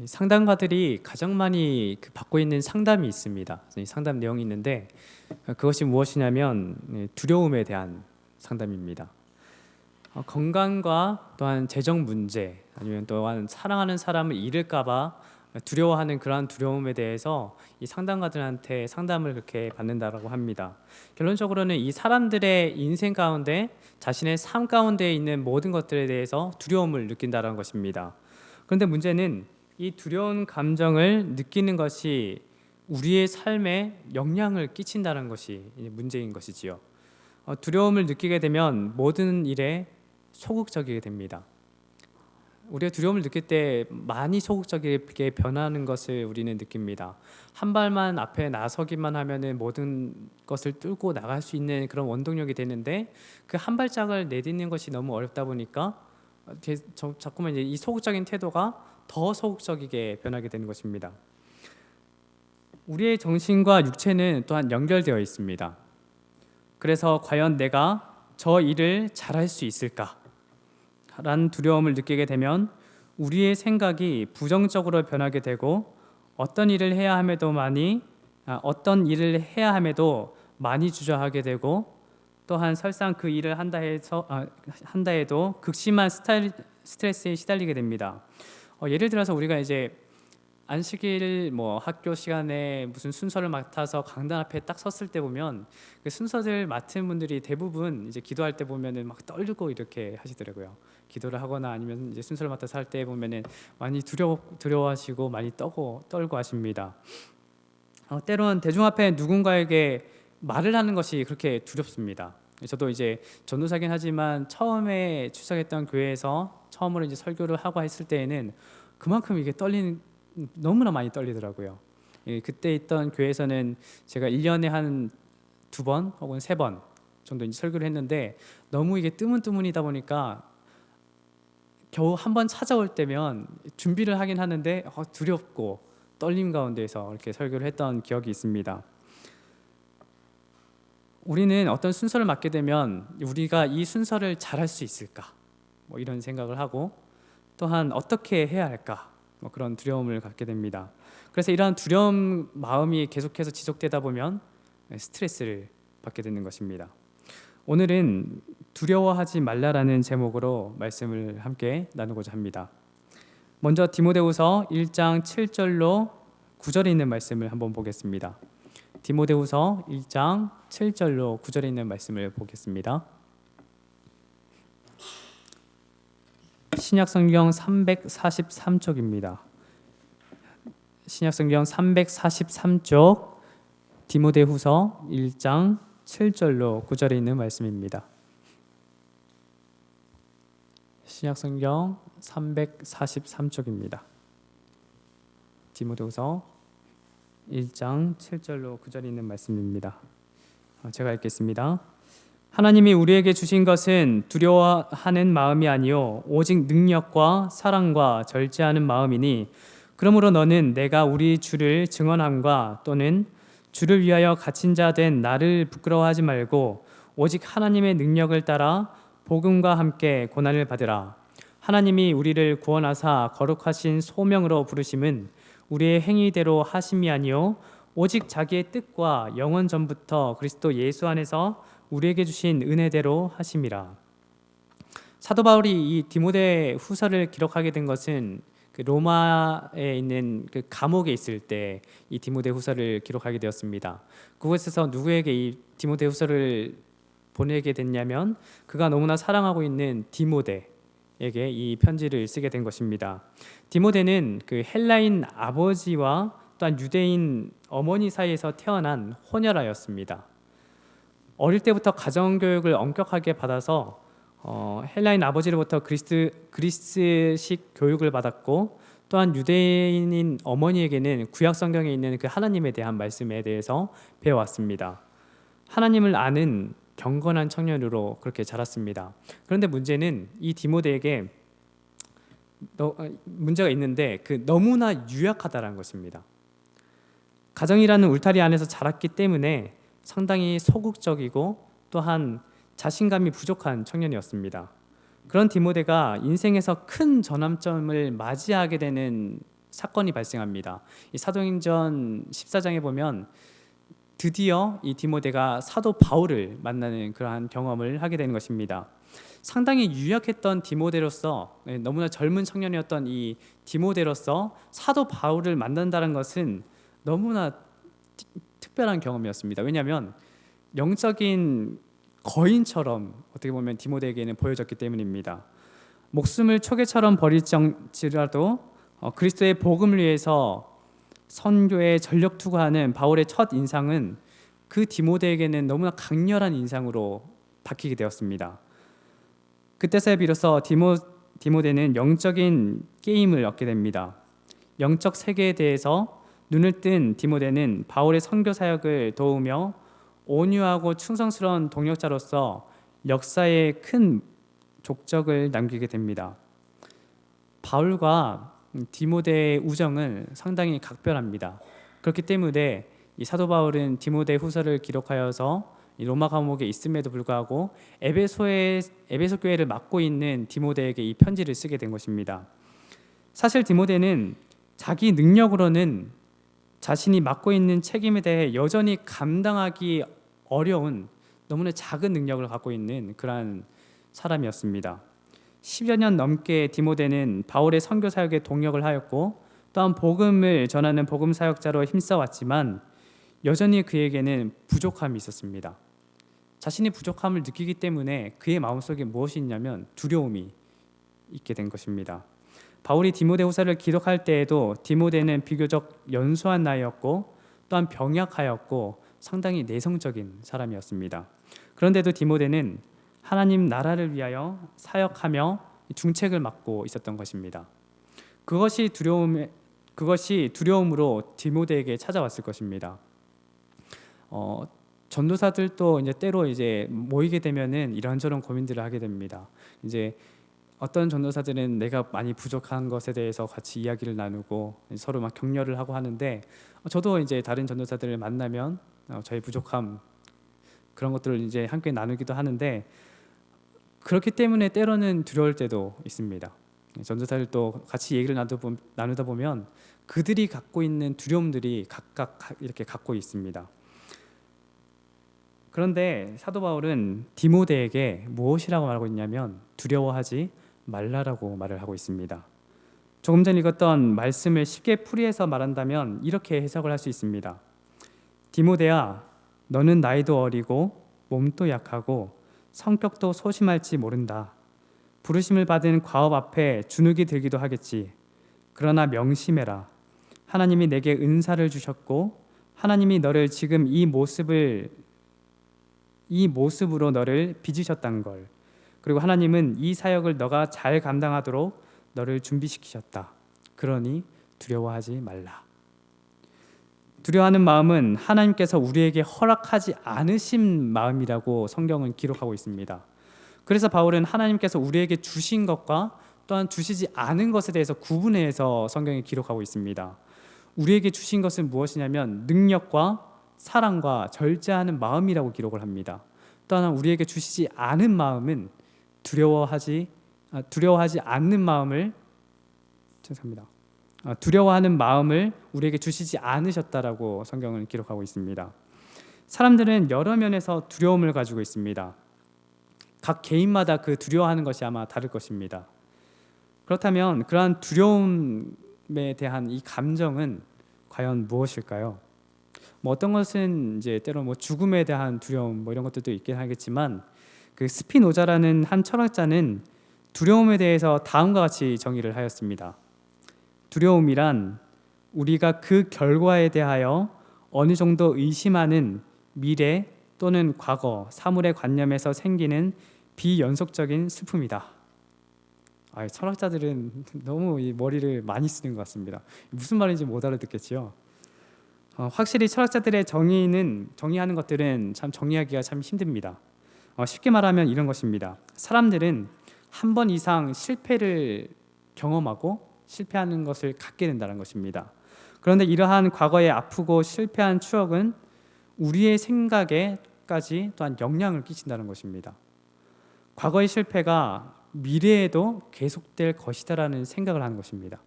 이 상담가들이 가장 많이 받고 있는 상담이 있습니다. 이 상담 내용이 있는데 그것이 무엇이냐면 두려움에 대한 상담입니다. 건강과 또한 재정 문제 아니면 또한 사랑하는 사람을 잃을까봐 두려워하는 그러한 두려움에 대해서 이 상담가들한테 상담을 그렇게 받는다라고 합니다. 결론적으로는 이 사람들의 인생 가운데 자신의 삶 가운데 있는 모든 것들에 대해서 두려움을 느낀다는 것입니다. 그런데 문제는 이 두려운 감정을 느끼는 것이 우리의 삶에 영향을 끼친다는 것이 문제인 것이지요. 두려움을 느끼게 되면 모든 일에 소극적이게 됩니다. 우리가 두려움을 느낄 때 많이 소극적이게 변하는 것을 우리는 느낍니다. 한 발만 앞에 나서기만 하면은 모든 것을 뚫고 나갈 수 있는 그런 원동력이 되는데 그 한 발짝을 내딛는 것이 너무 어렵다 보니까 자꾸만 이제 이 소극적인 태도가 더 소극적이게 변하게 되는 것입니다. 우리의 정신과 육체는 또한 연결되어 있습니다. 그래서 과연 내가 저 일을 잘할 수 있을까? 라는 두려움을 느끼게 되면 우리의 생각이 부정적으로 변하게 되고 어떤 일을 해야 함에도 많이 주저하게 되고 또한 설상 그 일을 한다 해도 극심한 스트레스에 시달리게 됩니다. 예를 들어서 우리가 이제 안식일 학교 시간에 무슨 순서를 맡아서 강단 앞에 딱 섰을 때 보면 그 순서들 맡은 분들이 대부분 이제 기도할 때 보면은 막 떨고 이렇게 하시더라고요. 기도를 하거나 아니면 이제 순서를 맡아서 할 때 보면은 많이 두려워하시고 많이 떨고 하십니다. 때론 대중 앞에 누군가에게 말을 하는 것이 그렇게 두렵습니다. 저도 이제 전도사긴 하지만 처음에 출석했던 교회에서 처음으로 이제 설교를 하고 했을 때에는 그만큼 이게 너무나 많이 떨리더라고요. 그때 있던 교회에서는 제가 1년에 한 2번 혹은 3번 정도 이제 설교를 했는데 너무 이게 뜨문뜨문이다 보니까 겨우 한 번 찾아올 때면 준비를 하긴 하는데 두렵고 떨림 가운데서 이렇게 설교를 했던 기억이 있습니다. 우리는 어떤 순서를 맡게 되면 우리가 이 순서를 잘할 수 있을까? 이런 생각을 하고 또한 어떻게 해야 할까? 그런 두려움을 갖게 됩니다. 그래서 이러한 두려움 마음이 계속해서 지속되다 보면 스트레스를 받게 되는 것입니다. 오늘은 두려워하지 말라라는 제목으로 말씀을 함께 나누고자 합니다. 먼저 디모데후서 1장 7절로 9절에 있는 말씀을 한번 보겠습니다. 디모데후서 1장 7절로 9절에 있는 말씀을 보겠습니다. 신약성경 343쪽입니다. 신약성경 343쪽 디모데후서 1장 7절로 9절에 있는 말씀입니다. 신약성경 343쪽입니다. 디모데후서 1장 7절로 9절에 있는 말씀입니다. 제가 읽겠습니다. 하나님이 우리에게 주신 것은 두려워하는 마음이 아니요 오직 능력과 사랑과 절제하는 마음이니 그러므로 너는 내가 우리 주를 증언함과 또는 주를 위하여 갇힌 자 된 나를 부끄러워하지 말고 오직 하나님의 능력을 따라 복음과 함께 고난을 받으라. 하나님이 우리를 구원하사 거룩하신 소명으로 부르심은 우리의 행위대로 하심이 아니요 오직 자기의 뜻과 영원 전부터 그리스도 예수 안에서 우리에게 주신 은혜대로 하심이라. 사도 바울이 이 디모데 후서를 기록하게 된 것은 그 로마에 있는 그 감옥에 있을 때 이 디모데 후서를 기록하게 되었습니다. 그곳에서 누구에게 이 디모데 후서를 보내게 됐냐면 그가 너무나 사랑하고 있는 디모데에게 이 편지를 쓰게 된 것입니다. 디모데는 그 헬라인 아버지와 또한 유대인 어머니 사이에서 태어난 혼혈아였습니다. 어릴 때부터 가정교육을 엄격하게 받아서 헬라인 아버지로부터 그리스식 교육을 받았고 또한 유대인인 어머니에게는 구약 성경에 있는 그 하나님에 대한 말씀에 대해서 배워왔습니다. 하나님을 아는 경건한 청년으로 그렇게 자랐습니다. 그런데 문제는 이 디모데에게 문제가 있는데 너무나 유약하다는 것입니다. 가정이라는 울타리 안에서 자랐기 때문에 상당히 소극적이고 또한 자신감이 부족한 청년이었습니다. 그런 디모데가 인생에서 큰 전환점을 맞이하게 되는 사건이 발생합니다. 이 사도행전 14장에 보면 드디어 이 디모데가 사도 바울을 만나는 그러한 경험을 하게 되는 것입니다. 상당히 유약했던 디모데로서, 너무나 젊은 청년이었던 이 디모데로서 사도 바울을 만난다는 것은 너무나 특별한 경험이었습니다. 왜냐하면 영적인 거인처럼 어떻게 보면 디모데에게는 보여졌기 때문입니다. 목숨을 초계처럼 버릴지라도 그리스도의 복음을 위해서 선교에 전력 투구하는 바울의 첫 인상은 그 디모데에게는 너무나 강렬한 인상으로 바뀌게 되었습니다. 그때서야 비로소 디모데는 영적인 게임을 얻게 됩니다. 영적 세계에 대해서 눈을 뜬 디모데는 바울의 선교 사역을 도우며 온유하고 충성스러운 동역자로서 역사에 큰 족적을 남기게 됩니다. 바울과 디모데의 우정은 상당히 각별합니다. 그렇기 때문에 이 사도 바울은 디모데 후서를 기록하여서 로마 감옥에 있음에도 불구하고 에베소 교회를 맡고 있는 디모데에게 이 편지를 쓰게 된 것입니다. 사실 디모데는 자기 능력으로는 자신이 맡고 있는 책임에 대해 여전히 감당하기 어려운 너무나 작은 능력을 갖고 있는 그러한 사람이었습니다. 10여 년 넘게 디모데는 바울의 선교 사역에 동역을 하였고 또한 복음을 전하는 복음 사역자로 힘써왔지만 여전히 그에게는 부족함이 있었습니다. 자신의 부족함을 느끼기 때문에 그의 마음속에 무엇이 있냐면 두려움이 있게 된 것입니다. 바울이 디모데 후서를 기록할 때에도 디모데는 비교적 연소한 나이였고 또한 병약하였고 상당히 내성적인 사람이었습니다. 그런데도 디모데는 하나님 나라를 위하여 사역하며 중책을 맡고 있었던 것입니다. 그것이 두려움으로 디모데에게 찾아왔을 것입니다. 전도사들도 이제 때로 이제 모이게 되면은 이런저런 고민들을 하게 됩니다. 이제 어떤 전도사들은 내가 많이 부족한 것에 대해서 같이 이야기를 나누고 서로 막 격려를 하고 하는데 저도 이제 다른 전도사들을 만나면 저의 부족함 그런 것들을 이제 함께 나누기도 하는데 그렇기 때문에 때로는 두려울 때도 있습니다. 전도사들도 같이 얘기를 나누다 보면 그들이 갖고 있는 두려움들이 각각 이렇게 갖고 있습니다. 그런데 사도 바울은 디모데에게 무엇이라고 말하고 있냐면 두려워하지 말라라고 말을 하고 있습니다. 조금 전 읽었던 말씀을 쉽게 풀이해서 말한다면 이렇게 해석을 할 수 있습니다. 디모데야, 너는 나이도 어리고 몸도 약하고 성격도 소심할지 모른다. 부르심을 받은 과업 앞에 주눅이 들기도 하겠지. 그러나 명심해라. 하나님이 내게 은사를 주셨고 하나님이 너를 지금 이 모습으로 너를 빚으셨단 걸. 그리고 하나님은 이 사역을 너가 잘 감당하도록 너를 준비시키셨다. 그러니 두려워하지 말라. 두려워하는 마음은 하나님께서 우리에게 허락하지 않으신 마음이라고 성경은 기록하고 있습니다. 그래서 바울은 하나님께서 우리에게 주신 것과 또한 주시지 않은 것에 대해서 구분해서 성경에 기록하고 있습니다. 우리에게 주신 것은 무엇이냐면 능력과 사랑과 절제하는 마음이라고 기록을 합니다. 또한 우리에게 주시지 않은 마음은 두려워하지 않는 마음을 두려워하는 마음을 우리에게 주시지 않으셨다라고 성경은 기록하고 있습니다. 사람들은 여러 면에서 두려움을 가지고 있습니다. 각 개인마다 그 두려워하는 것이 아마 다를 것입니다. 그렇다면 그러한 두려움에 대한 이 감정은 과연 무엇일까요? 어떤 것은 이제 때로 죽음에 대한 두려움 이런 것들도 있긴 하겠지만 그 스피노자라는 한 철학자는 두려움에 대해서 다음과 같이 정의를 하였습니다. 두려움이란 우리가 그 결과에 대하여 어느 정도 의심하는 미래 또는 과거, 사물의 관념에서 생기는 비연속적인 슬픔이다. 철학자들은 너무 이 머리를 많이 쓰는 것 같습니다. 무슨 말인지 못 알아듣겠지요. 확실히 철학자들의 정의하는 것들은 참 정의하기가 참 힘듭니다. 쉽게 말하면 이런 것입니다. 사람들은 한 번 이상 실패를 경험하고 실패하는 것을 갖게 된다는 것입니다. 그런데 이러한 과거의 아프고 실패한 추억은 우리의 생각에까지 또한 영향을 끼친다는 것입니다. 과거의 실패가 미래에도 계속될 것이다라는 생각을 하는 것입니다.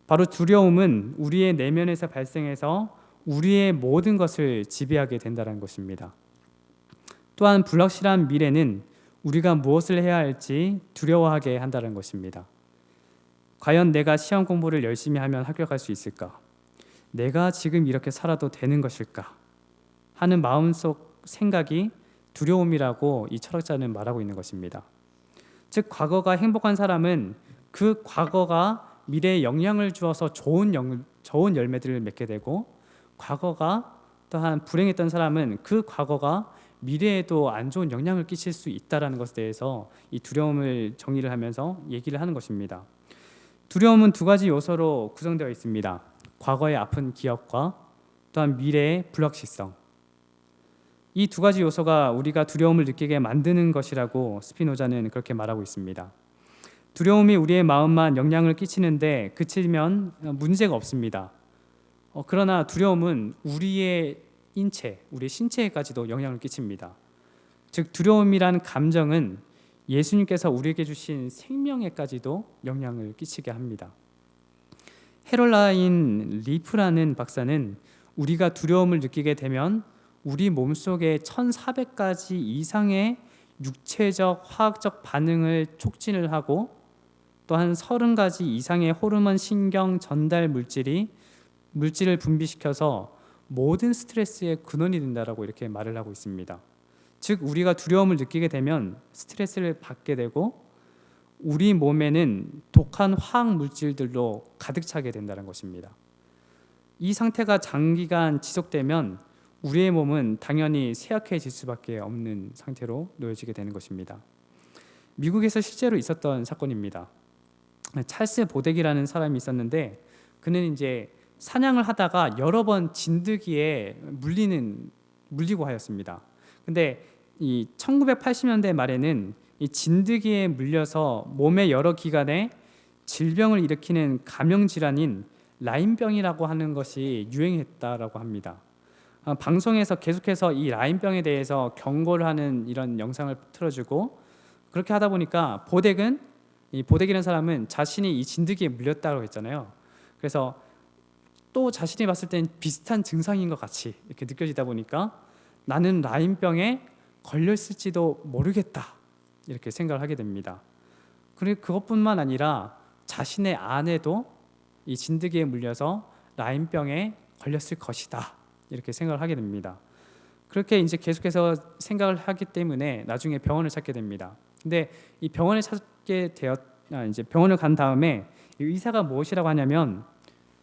바로 두려움은 우리의 내면에서 발생해서 우리의 모든 것을 지배하게 된다는 것입니다. 또한 불확실한 미래는 우리가 무엇을 해야 할지 두려워하게 한다는 것입니다. 과연 내가 시험 공부를 열심히 하면 합격할 수 있을까? 내가 지금 이렇게 살아도 되는 것일까? 하는 마음속 생각이 두려움이라고 이 철학자는 말하고 있는 것입니다. 즉 과거가 행복한 사람은 그 과거가 미래에 영향을 주어서 좋은 열매들을 맺게 되고, 과거가 또한 불행했던 사람은 그 과거가 미래에도 안 좋은 영향을 끼칠 수 있다는 것에 대해서 이 두려움을 정의를 하면서 얘기를 하는 것입니다. 두려움은 두 가지 요소로 구성되어 있습니다. 과거의 아픈 기억과 또한 미래의 불확실성. 이 두 가지 요소가 우리가 두려움을 느끼게 만드는 것이라고 스피노자는 그렇게 말하고 있습니다. 두려움이 우리의 마음만 영향을 끼치는데 그치면 문제가 없습니다. 그러나 두려움은 우리의 인체, 우리의 신체에까지도 영향을 끼칩니다. 즉 두려움이란 감정은 예수님께서 우리에게 주신 생명에까지도 영향을 끼치게 합니다. 헤롤라인 리프라는 박사는 우리가 두려움을 느끼게 되면 우리 몸속에 1400가지 이상의 육체적, 화학적 반응을 촉진을 하고 또한 30가지 이상의 호르몬 신경 전달 물질을 분비시켜서 모든 스트레스의 근원이 된다라고 이렇게 말을 하고 있습니다. 즉 우리가 두려움을 느끼게 되면 스트레스를 받게 되고 우리 몸에는 독한 화학 물질들로 가득 차게 된다는 것입니다. 이 상태가 장기간 지속되면 우리의 몸은 당연히 쇠약해질 수밖에 없는 상태로 놓여지게 되는 것입니다. 미국에서 실제로 있었던 사건입니다. 찰스 보덱이라는 사람이 있었는데 그는 이제 사냥을 하다가 여러 번 진드기에 물리고 하였습니다. 근데 이 1980년대 말에는 이 진드기에 물려서 몸의 여러 기관에 질병을 일으키는 감염 질환인 라임병이라고 하는 것이 유행했다라고 합니다. 방송에서 계속해서 이 라임병에 대해서 경고를 하는 이런 영상을 틀어주고 그렇게 하다 보니까 보덱이라는 사람은 자신이 이 진드기에 물렸다고 했잖아요. 그래서 또 자신이 봤을 땐 비슷한 증상인 것 같이 이렇게 느껴지다 보니까 나는 라임병에 걸렸을지도 모르겠다 이렇게 생각을 하게 됩니다. 그리고 그것뿐만 아니라 자신의 아내도 이 진드기에 물려서 라임병에 걸렸을 것이다 이렇게 생각을 하게 됩니다. 그렇게 이제 계속해서 생각을 하기 때문에 나중에 병원을 찾게 됩니다. 근데 이 병원을 이제 병원을 간 다음에 이 의사가 무엇이라고 하냐면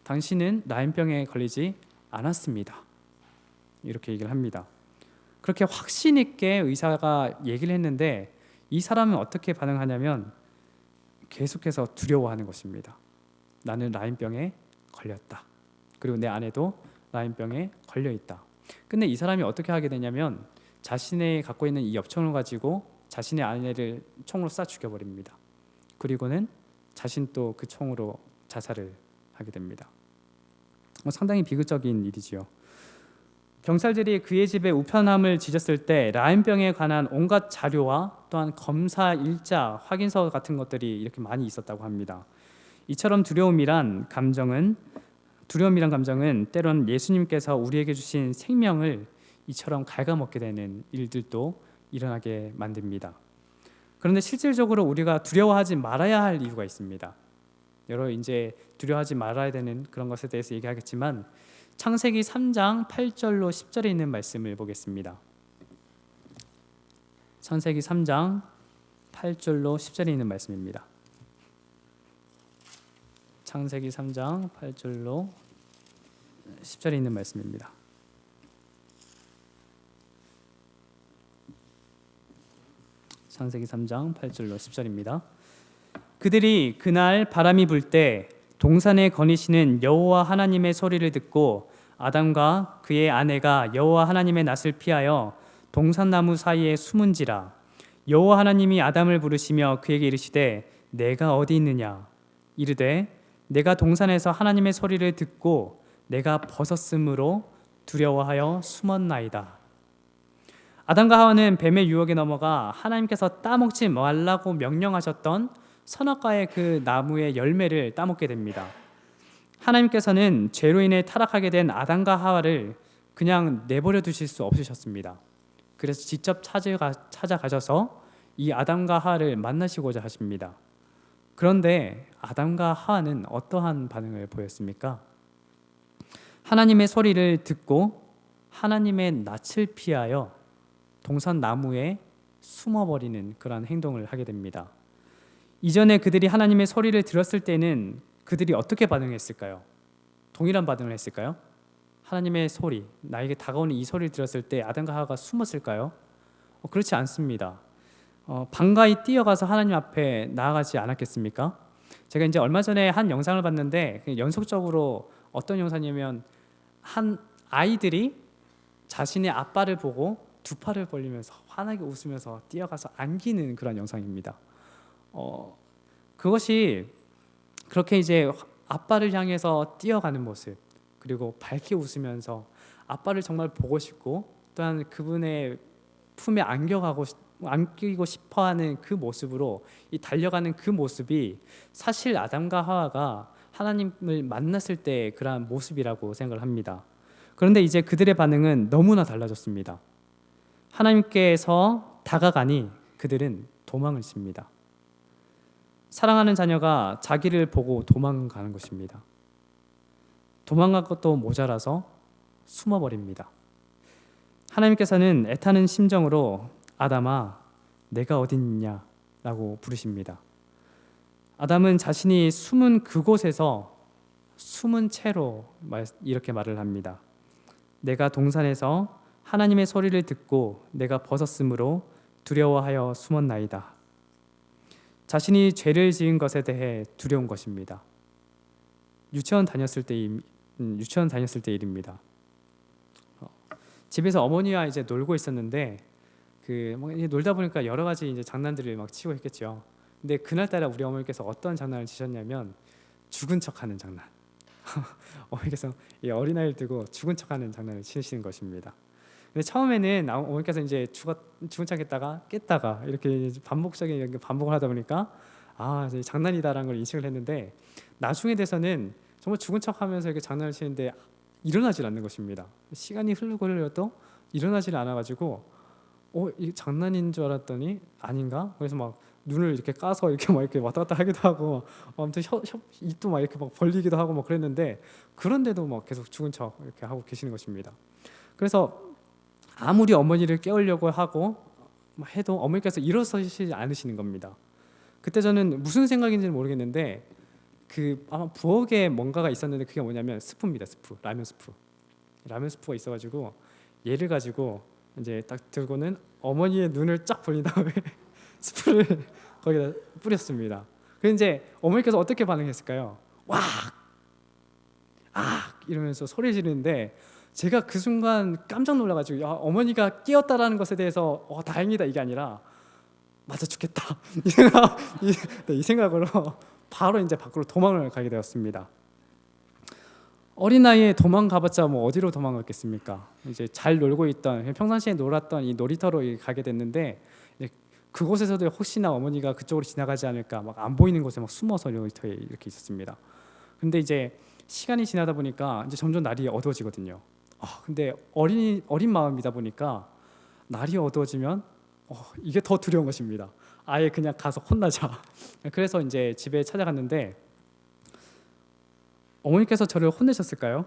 당신은 라임병에 걸리지 않았습니다. 이렇게 얘기를 합니다. 그렇게 확신 있게 의사가 얘기를 했는데 이 사람은 어떻게 반응하냐면 계속해서 두려워하는 것입니다. 나는 라임병에 걸렸다. 그리고 내 아내도 라임병에 걸려 있다. 근데 이 사람이 어떻게 하게 되냐면 자신의 갖고 있는 이 엽총을 가지고 자신의 아내를 총으로 쏴 죽여버립니다. 그리고는 자신도 그 총으로 자살을 하게 됩니다. 상당히 비극적인 일이지요. 경찰들이 그의 집에 우편함을 지졌을 때 라임병에 관한 온갖 자료와 또한 검사 일자, 확인서 같은 것들이 이렇게 많이 있었다고 합니다. 이처럼 두려움이란 감정은 때론 예수님께서 우리에게 주신 생명을 이처럼 갉아먹게 되는 일들도 일어나게 만듭니다. 그런데 실질적으로 우리가 두려워하지 말아야 할 이유가 있습니다. 여러 이제 두려워하지 말아야 되는 그런 것에 대해서 얘기하겠지만 창세기 3장 8절로 10절에 있는 말씀을 보겠습니다. 창세기 3장 8절로 10절에 있는 말씀입니다. 창세기 3장 8절로 10절에 있는 말씀입니다. 창세기 3장 8절로 10절입니다. 그들이 그날 바람이 불 때 동산에 거니시는 여호와 하나님의 소리를 듣고 아담과 그의 아내가 여호와 하나님의 낯을 피하여 동산나무 사이에 숨은지라. 여호와 하나님이 아담을 부르시며 그에게 이르시되 내가 어디 있느냐. 이르되 내가 동산에서 하나님의 소리를 듣고 내가 벗었으므로 두려워하여 숨었나이다. 아담과 하와는 뱀의 유혹에 넘어가 하나님께서 따먹지 말라고 명령하셨던 선악과의 그 나무의 열매를 따먹게 됩니다. 하나님께서는 죄로 인해 타락하게 된 아담과 하와를 그냥 내버려 두실 수 없으셨습니다. 그래서 직접 찾아가셔서 이 아담과 하와를 만나시고자 하십니다. 그런데 아담과 하와는 어떠한 반응을 보였습니까? 하나님의 소리를 듣고 하나님의 낯을 피하여 동산 나무에 숨어버리는 그러한 행동을 하게 됩니다. 이전에 그들이 하나님의 소리를 들었을 때는 그들이 어떻게 반응했을까요? 동일한 반응을 했을까요? 하나님의 소리, 나에게 다가오는 이 소리를 들었을 때 아담과 하와가 숨었을까요? 그렇지 않습니다. 반가이 뛰어가서 하나님 앞에 나아가지 않았겠습니까? 제가 이제 얼마 전에 한 영상을 봤는데 연속적으로 어떤 영상이냐면 한 아이들이 자신의 아빠를 보고 두 팔을 벌리면서 환하게 웃으면서 뛰어가서 안기는 그런 영상입니다. 그것이 그렇게 이제 아빠를 향해서 뛰어가는 모습, 그리고 밝게 웃으면서 아빠를 정말 보고 싶고 또한 그분의 품에 안기고 싶어하는 그 모습으로 이 달려가는 그 모습이 사실 아담과 하와가 하나님을 만났을 때 그러한 모습이라고 생각을 합니다. 그런데 이제 그들의 반응은 너무나 달라졌습니다. 하나님께서 다가가니 그들은 도망을 칩니다. 사랑하는 자녀가 자기를 보고 도망가는 것입니다. 도망갈 것도 모자라서 숨어버립니다. 하나님께서는 애타는 심정으로 아담아 내가 어디 있냐 라고 부르십니다. 아담은 자신이 숨은 그곳에서 숨은 채로 이렇게 말을 합니다. 내가 동산에서 하나님의 소리를 듣고 내가 벗었으므로 두려워하여 숨었나이다. 자신이 죄를 지은 것에 대해 두려운 것입니다. 유치원 다녔을 때 일입니다. 집에서 어머니와 이제 놀고 있었는데 놀다 보니까 여러 가지 이제 장난들을 막 치고 했겠죠. 근데 그날따라 우리 어머니께서 어떤 장난을 치셨냐면 죽은 척하는 장난. 어머니께서 이 어린아이를 두고 죽은 척하는 장난을 치시는 것입니다. 근데 처음에는 어머니께서 이제 죽은 척했다가 깼다가 이렇게 반복적인 반복을 하다 보니까 이제 장난이다라는 걸 인식을 했는데 나중에 돼서는 정말 죽은 척하면서 이렇게 장난을 치는데 일어나질 않는 것입니다. 시간이 흐르고 흘러도 일어나질 않아가지고 이게 장난인 줄 알았더니 아닌가? 그래서 막 눈을 이렇게 까서 이렇게 막 이렇게 왔다 갔다 하기도 하고 아무튼 입도 막 이렇게 막 벌리기도 하고 막 그랬는데 그런데도 막 계속 죽은 척 이렇게 하고 계시는 것입니다. 그래서 아무리 어머니를 깨우려고 하고 해도 어머니께서 일어서시지 않으시는 겁니다. 그때 저는 무슨 생각인지는 모르겠는데 아마 부엌에 뭔가가 있었는데 그게 뭐냐면 스프입니다. 라면 스프가 있어가지고 얘를 가지고 이제 딱 들고는 어머니의 눈을 쫙 벌린 다음에 스프를 거기다 뿌렸습니다. 그런데 이제 어머니께서 어떻게 반응했을까요? 와, 이러면서 소리 지르는데 제가 그 순간 깜짝 놀라가지고 어머니가 깨었다라는 것에 대해서 다행이다 이게 아니라 맞아 죽겠다 이 생각으로 바로 이제 밖으로 도망을 가게 되었습니다. 어린 나이에 도망가봤자 뭐 어디로 도망갔겠습니까? 이제 잘 놀고 있던 평상시에 놀았던 이 놀이터로 가게 됐는데 그곳에서도 혹시나 어머니가 그쪽으로 지나가지 않을까 막 안 보이는 곳에 막 숨어서 놀이터에 이렇게 있었습니다. 근데 이제 시간이 지나다 보니까 이제 점점 날이 어두워지거든요. 근데 어린 마음이다 보니까 날이 어두워지면 이게 더 두려운 것입니다. 아예 그냥 가서 혼나자. 그래서 이제 집에 찾아갔는데 어머니께서 저를 혼내셨을까요?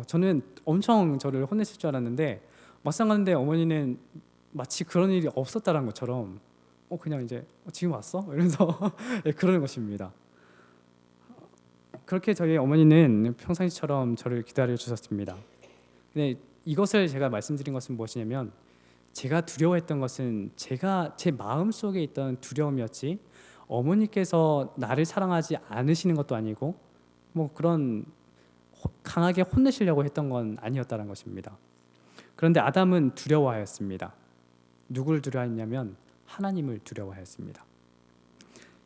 저는 엄청 저를 혼내실 줄 알았는데 막상 갔는데 어머니는 마치 그런 일이 없었다는 것처럼 그냥 이제 지금 왔어? 이러면서 그러는 것입니다. 그렇게 저희 어머니는 평상시처럼 저를 기다려 주셨습니다. 근데 이것을 제가 말씀드린 것은 무엇이냐면 제가 두려워했던 것은 제 마음속에 있던 두려움이었지 어머니께서 나를 사랑하지 않으시는 것도 아니고 뭐 그런 강하게 혼내시려고 했던 건 아니었다는 것입니다. 그런데 아담은 두려워하였습니다. 누구를 두려워했냐면 하나님을 두려워하였습니다.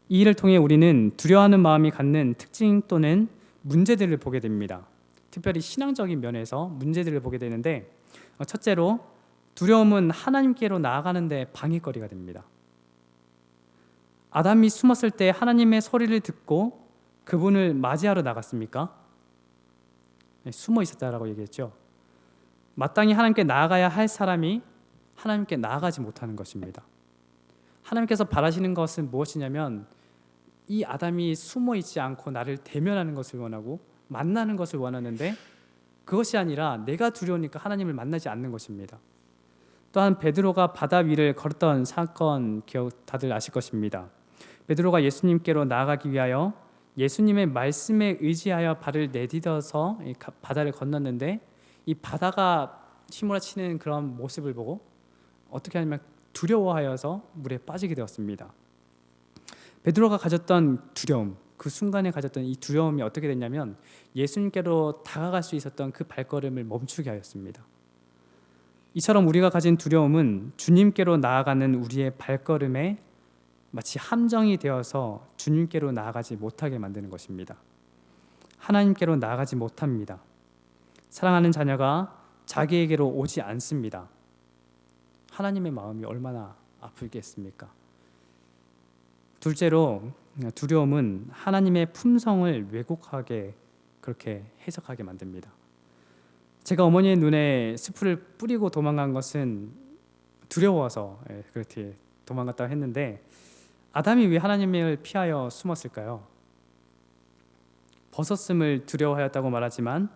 이 일을 통해 우리는 두려워하는 마음이 갖는 특징 또는 문제들을 보게 됩니다. 특별히 신앙적인 면에서 문제들을 보게 되는데 첫째로 두려움은 하나님께로 나아가는 데 방해거리가 됩니다. 아담이 숨었을 때 하나님의 소리를 듣고 그분을 맞이하러 나갔습니까? 네, 숨어 있었다라고 얘기했죠. 마땅히 하나님께 나아가야 할 사람이 하나님께 나아가지 못하는 것입니다. 하나님께서 바라시는 것은 무엇이냐면 이 아담이 숨어 있지 않고 나를 대면하는 것을 원하고 만나는 것을 원하는데, 그것이 아니라 내가 두려우니까 하나님을 만나지 않는 것입니다. 또한 베드로가 바다 위를 걸었던 사건 기억 다들 아실 것입니다. 베드로가 예수님께로 나아가기 위하여 예수님의 말씀에 의지하여 발을 내딛어서 바다를 건넜는데, 이 바다가 휘몰아치는 그런 모습을 보고 어떻게 하냐면 두려워하여서 물에 빠지게 되었습니다. 베드로가 가졌던 두려움, 그 순간에 가졌던 이 두려움이 어떻게 됐냐면 예수님께로 다가갈 수 있었던 그 발걸음을 멈추게 하였습니다. 이처럼 우리가 가진 두려움은 주님께로 나아가는 우리의 발걸음에 마치 함정이 되어서 주님께로 나아가지 못하게 만드는 것입니다. 하나님께로 나아가지 못합니다. 사랑하는 자녀가 자기에게로 오지 않습니다. 하나님의 마음이 얼마나 아프겠습니까? 둘째로, 두려움은 하나님의 품성을 왜곡하게 그렇게 해석하게 만듭니다. 제가 어머니의 눈에 스프를 뿌리고 도망간 것은 두려워서 그렇게 도망갔다고 했는데, 아담이 왜 하나님을 피하여 숨었을까요? 벗었음을 두려워하였다고 말하지만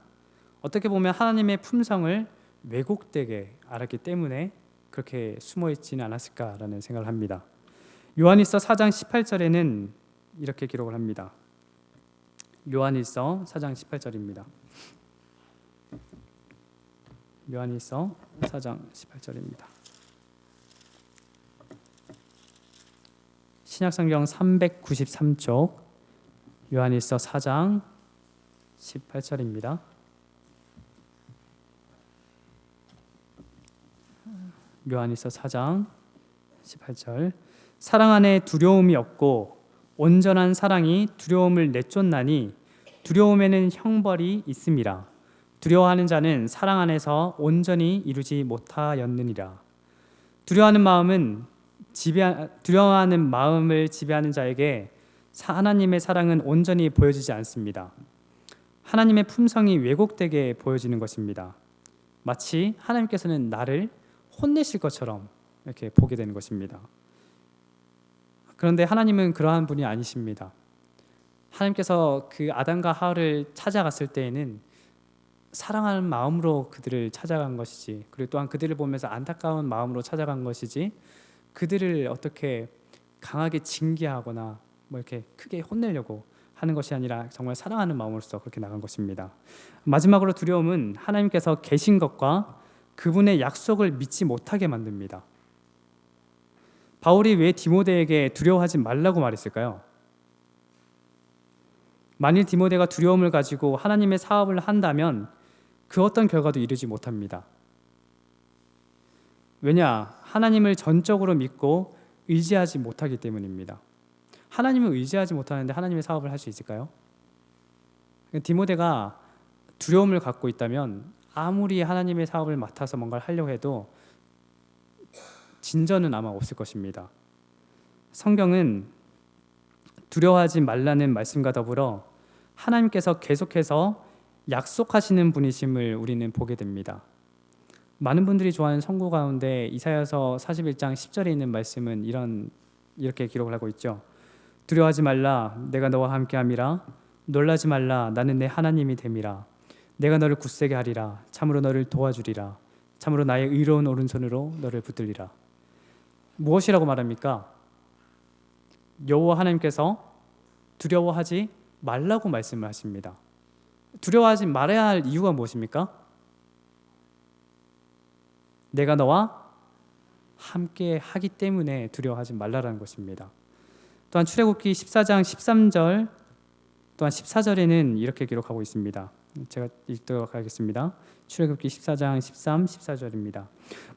어떻게 보면 하나님의 품성을 왜곡되게 알았기 때문에 그렇게 숨어있지는 않았을까라는 생각을 합니다. 요한일서 4장 18절에는 이렇게 기록을 합니다. 요한일서 4장 18절입니다. 요한일서 4장 18절입니다. 신약성경 393쪽 요한일서 4장 18절입니다. 요한일서 4장 18절. 사랑 안에 두려움이 없고 온전한 사랑이 두려움을 내쫓나니 두려움에는 형벌이 있음이라. 두려워하는 자는 사랑 안에서 온전히 이루지 못하였느니라. 두려워하는 마음을 지배하는 자에게 하나님의 사랑은 온전히 보여지지 않습니다. 하나님의 품성이 왜곡되게 보여지는 것입니다. 마치 하나님께서는 나를 혼내실 것처럼 이렇게 보게 되는 것입니다. 그런데 하나님은 그러한 분이 아니십니다. 하나님께서 그 아담과 하와를 찾아갔을 때에는 사랑하는 마음으로 그들을 찾아간 것이지, 그리고 또한 그들을 보면서 안타까운 마음으로 찾아간 것이지, 그들을 어떻게 강하게 징계하거나 뭐 이렇게 크게 혼내려고 하는 것이 아니라 정말 사랑하는 마음으로서 그렇게 나간 것입니다. 마지막으로 두려움은 하나님께서 계신 것과 그분의 약속을 믿지 못하게 만듭니다. 바울이 왜 디모데에게 두려워하지 말라고 말했을까요? 만일 디모데가 두려움을 가지고 하나님의 사업을 한다면 그 어떤 결과도 이루지 못합니다. 왜냐? 하나님을 전적으로 믿고 의지하지 못하기 때문입니다. 하나님을 의지하지 못하는데 하나님의 사업을 할 수 있을까요? 디모데가 두려움을 갖고 있다면 아무리 하나님의 사업을 맡아서 뭔가를 하려고 해도 진전은 아마 없을 것입니다. 성경은 두려워하지 말라는 말씀과 더불어 하나님께서 계속해서 약속하시는 분이심을 우리는 보게 됩니다. 많은 분들이 좋아하는 선구 가운데 이사야서 41장 10절에 있는 말씀은 이렇게 기록을 하고 있죠. 두려워하지 말라, 내가 너와 함께함이라. 놀라지 말라, 나는 내 하나님이 됨이라. 내가 너를 굳세게 하리라. 참으로 너를 도와주리라. 참으로 나의 의로운 오른손으로 너를 붙들리라. 무엇이라고 말합니까? 여호와 하나님께서 두려워하지 말라고 말씀을 하십니다. 두려워하지 말아야 할 이유가 무엇입니까? 내가 너와 함께 하기 때문에 두려워하지 말라라는 것입니다. 또한 출애굽기 14장 13절 또한 14절에는 이렇게 기록하고 있습니다. 제가 읽도록 하겠습니다. 출애굽기 14장 13, 14절입니다.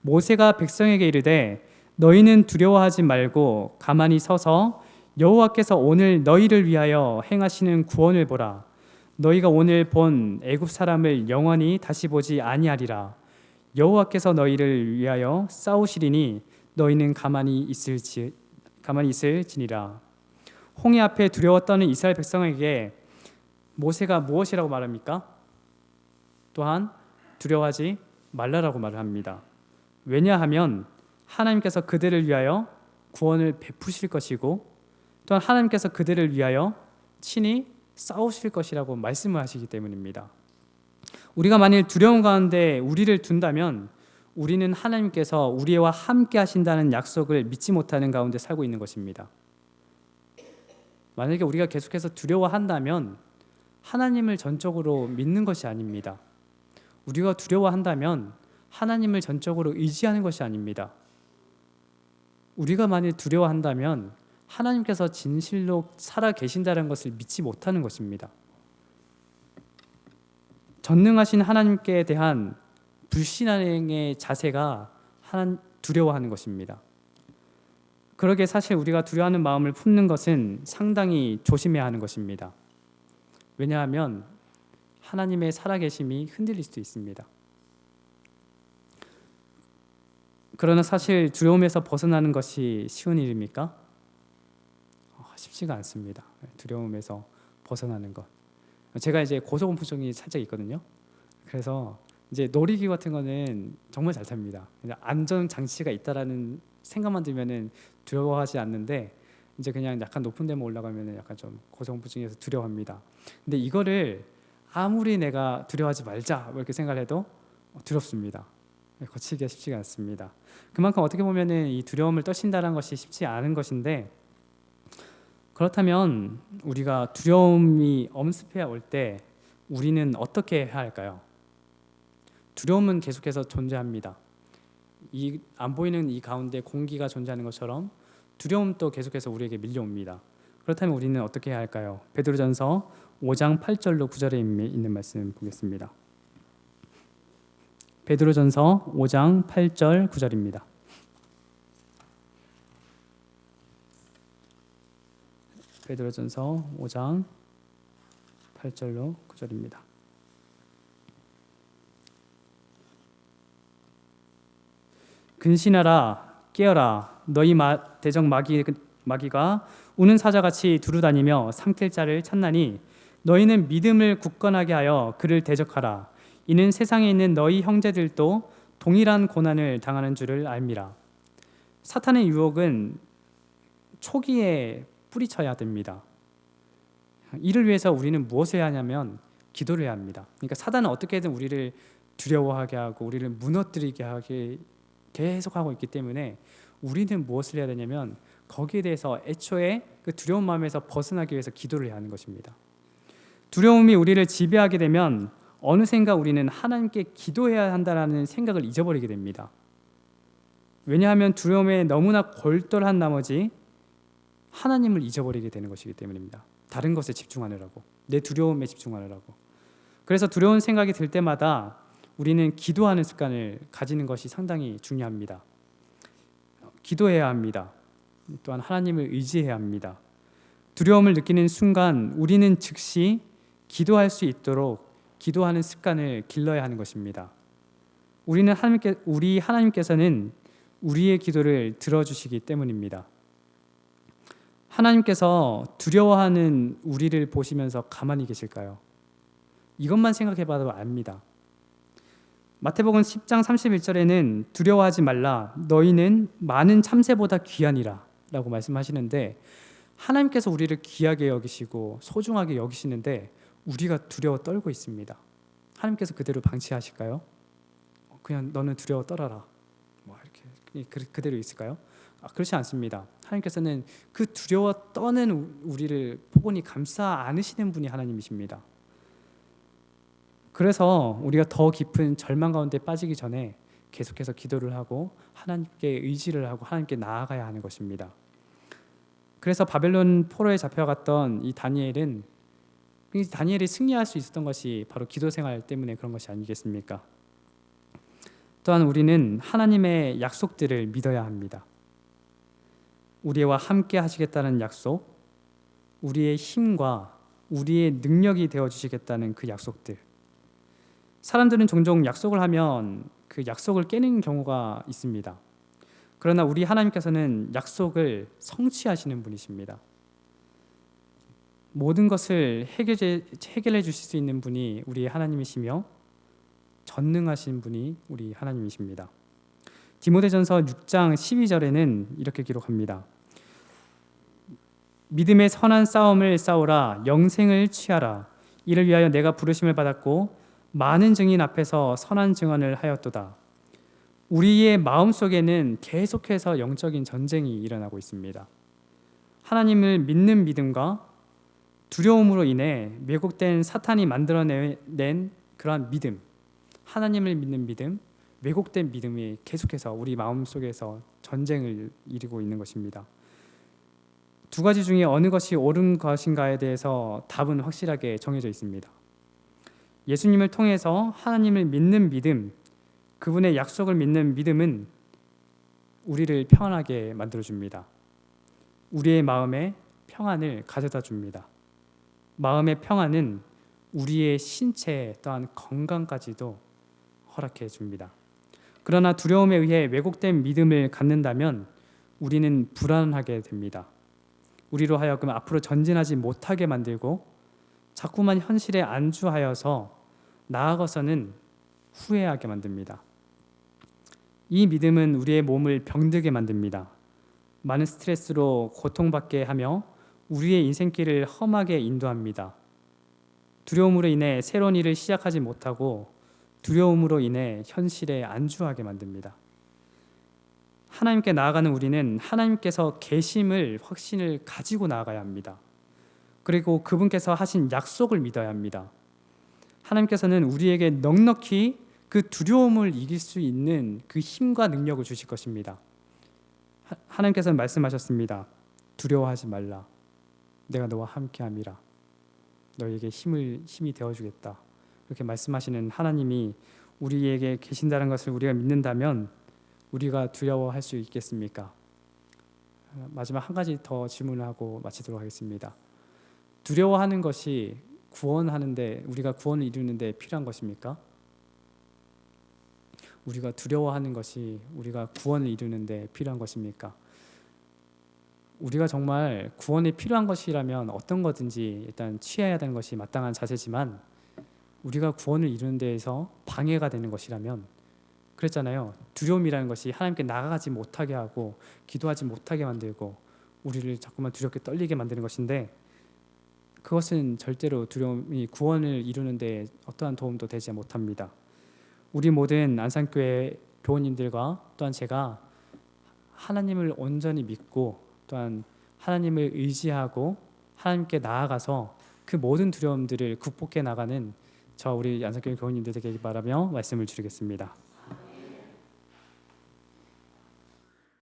모세가 백성에게 이르되 너희는 두려워하지 말고 가만히 서서 여호와께서 오늘 너희를 위하여 행하시는 구원을 보라. 너희가 오늘 본 애굽 사람을 영원히 다시 보지 아니하리라. 여호와께서 너희를 위하여 싸우시리니 너희는 가만히 있을지니라. 홍해 앞에 두려워 떠는 이스라엘 백성에게 모세가 무엇이라고 말합니까? 또한 두려워하지 말라라고 말을 합니다. 왜냐하면 하나님께서 그들을 위하여 구원을 베푸실 것이고 또한 하나님께서 그들을 위하여 친히 싸우실 것이라고 말씀을 하시기 때문입니다. 우리가 만일 두려움 가운데 우리를 둔다면 우리는 하나님께서 우리와 함께 하신다는 약속을 믿지 못하는 가운데 살고 있는 것입니다. 만약에 우리가 계속해서 두려워한다면 하나님을 전적으로 믿는 것이 아닙니다. 우리가 두려워한다면 하나님을 전적으로 의지하는 것이 아닙니다. 우리가 만일 두려워한다면 하나님께서 진실로 살아 계신다는 것을 믿지 못하는 것입니다. 전능하신 하나님께 대한 불신앙의 자세가 두려워하는 것입니다. 그러기에 사실 우리가 두려워하는 마음을 품는 것은 상당히 조심해야 하는 것입니다. 왜냐하면 하나님의 살아계심이 흔들릴 수도 있습니다. 그러나 사실 두려움에서 벗어나는 것이 쉬운 일입니까? 쉽지가 않습니다. 두려움에서 벗어나는 것. 제가 이제 고소공포증이 살짝 있거든요. 그래서 이제 놀이기구 같은 거는 정말 잘 탑니다. 안전 장치가 있다라는 생각만 들면은 두려워하지 않는데 이제 그냥 약간 높은 데만 올라가면은 약간 좀 고소공포증에서 두려워합니다. 근데 이거를 아무리 내가 두려워하지 말자 이렇게 생각을 해도 두렵습니다. 거치기가 쉽지가 않습니다. 그만큼 어떻게 보면은 이 두려움을 떨친다는 것이 쉽지 않은 것인데, 그렇다면 우리가 두려움이 엄습해 올 때 우리는 어떻게 해야 할까요? 두려움은 계속해서 존재합니다. 이 안 보이는 이 가운데 공기가 존재하는 것처럼 두려움도 계속해서 우리에게 밀려옵니다. 그렇다면 우리는 어떻게 해야 할까요? 베드로전서 5장 8절로 9절에 있는 말씀 보겠습니다. 베드로전서 5장 8절 9절입니다. 베드로전서 5장 8절로 9절입니다. 근신하라 깨어라 너희 대적 마귀가 우는 사자같이 두루다니며 삼킬 자를 찾나니 너희는 믿음을 굳건하게 하여 그를 대적하라. 이는 세상에 있는 너희 형제들도 동일한 고난을 당하는 줄을 알미라. 사탄의 유혹은 초기에 뿌리쳐야 됩니다. 이를 위해서 우리는 무엇을 해야 하냐면 기도를 해야 합니다. 그러니까 사단은 어떻게든 우리를 두려워하게 하고 우리를 무너뜨리게 하게 계속하고 있기 때문에 우리는 무엇을 해야 되냐면 거기에 대해서 애초에 그 두려운 마음에서 벗어나기 위해서 기도를 해야 하는 것입니다. 두려움이 우리를 지배하게 되면 어느샌가 우리는 하나님께 기도해야 한다는 생각을 잊어버리게 됩니다. 왜냐하면 두려움에 너무나 골똘한 나머지 하나님을 잊어버리게 되는 것이기 때문입니다. 다른 것에 집중하느라고, 내 두려움에 집중하느라고. 그래서 두려운 생각이 들 때마다 우리는 기도하는 습관을 가지는 것이 상당히 중요합니다. 기도해야 합니다. 또한 하나님을 의지해야 합니다. 두려움을 느끼는 순간 우리는 즉시 기도할 수 있도록 기도하는 습관을 길러야 하는 것입니다. 우리 하나님께서는 우리의 기도를 들어주시기 때문입니다. 하나님께서 두려워하는 우리를 보시면서 가만히 계실까요? 이것만 생각해봐도 압니다. 마태복음 10장 31절에는 두려워하지 말라 너희는 많은 참새보다 귀하니라 라고 말씀하시는데, 하나님께서 우리를 귀하게 여기시고 소중하게 여기시는데 우리가 두려워 떨고 있습니다. 하나님께서 그대로 방치하실까요? 그냥 너는 두려워 떨어라 이렇게 그대로 있을까요? 그렇지 않습니다. 하나님께서는 그 두려워 떠는 우리를 포근히 감싸 안으시는 분이 하나님이십니다. 그래서 우리가 더 깊은 절망 가운데 빠지기 전에 계속해서 기도를 하고 하나님께 의지를 하고 하나님께 나아가야 하는 것입니다. 그래서 바벨론 포로에 잡혀갔던 이 다니엘이 승리할 수 있었던 것이 바로 기도 생활 때문에 그런 것이 아니겠습니까? 또한 우리는 하나님의 약속들을 믿어야 합니다. 우리와 함께 하시겠다는 약속, 우리의 힘과 우리의 능력이 되어주시겠다는 그 약속들. 사람들은 종종 약속을 하면 그 약속을 깨는 경우가 있습니다. 그러나 우리 하나님께서는 약속을 성취하시는 분이십니다. 모든 것을 해결해 주실 수 있는 분이 우리 하나님이시며 전능하신 분이 우리 하나님이십니다. 디모데전서 6장 12절에는 이렇게 기록합니다. 믿음의 선한 싸움을 싸우라. 영생을 취하라. 이를 위하여 내가 부르심을 받았고 많은 증인 앞에서 선한 증언을 하였도다. 우리의 마음속에는 계속해서 영적인 전쟁이 일어나고 있습니다. 하나님을 믿는 믿음과 두려움으로 인해 왜곡된 사탄이 만들어낸 그러한 믿음, 하나님을 믿는 믿음, 왜곡된 믿음이 계속해서 우리 마음속에서 전쟁을 이루고 있는 것입니다. 두 가지 중에 어느 것이 옳은 것인가에 대해서 답은 확실하게 정해져 있습니다. 예수님을 통해서 하나님을 믿는 믿음, 그분의 약속을 믿는 믿음은 우리를 평안하게 만들어줍니다. 우리의 마음에 평안을 가져다 줍니다. 마음의 평안은 우리의 신체 또한 건강까지도 허락해 줍니다. 그러나 두려움에 의해 왜곡된 믿음을 갖는다면 우리는 불안하게 됩니다. 우리로 하여금 앞으로 전진하지 못하게 만들고 자꾸만 현실에 안주하여서 나아가서는 후회하게 만듭니다. 이 믿음은 우리의 몸을 병들게 만듭니다. 많은 스트레스로 고통받게 하며 우리의 인생길을 험하게 인도합니다. 두려움으로 인해 새로운 일을 시작하지 못하고 두려움으로 인해 현실에 안주하게 만듭니다. 하나님께 나아가는 우리는 하나님께서 계심을 확신을 가지고 나아가야 합니다. 그리고 그분께서 하신 약속을 믿어야 합니다. 하나님께서는 우리에게 넉넉히 그 두려움을 이길 수 있는 그 힘과 능력을 주실 것입니다. 하나님께서는 말씀하셨습니다. 두려워하지 말라. 내가 너와 함께함이라. 너에게 힘이 되어주겠다. 이렇게 말씀하시는 하나님이 우리에게 계신다는 것을 우리가 믿는다면 우리가 두려워할 수 있겠습니까? 마지막 한 가지 더 질문하고 마치도록 하겠습니다. 두려워하는 것이 구원하는데, 우리가 구원을 이루는데 필요한 것입니까? 우리가 두려워하는 것이 우리가 구원을 이루는데 필요한 것입니까? 우리가 정말 구원이 필요한 것이라면 어떤 거든지 일단 취해야 되는 것이 마땅한 자세지만, 우리가 구원을 이루는 데에서 방해가 되는 것이라면, 그랬잖아요. 두려움이라는 것이 하나님께 나아가지 못하게 하고 기도하지 못하게 만들고 우리를 자꾸만 두렵게 떨리게 만드는 것인데, 그것은 절대로 두려움이 구원을 이루는 데 어떠한 도움도 되지 못합니다. 우리 모든 안산교회 교우님들과 또한 제가 하나님을 온전히 믿고 또한 하나님을 의지하고 하나님께 나아가서 그 모든 두려움들을 극복해 나가는 저 우리 안산교회 교우님들 되길 바라며 말씀을 드리겠습니다.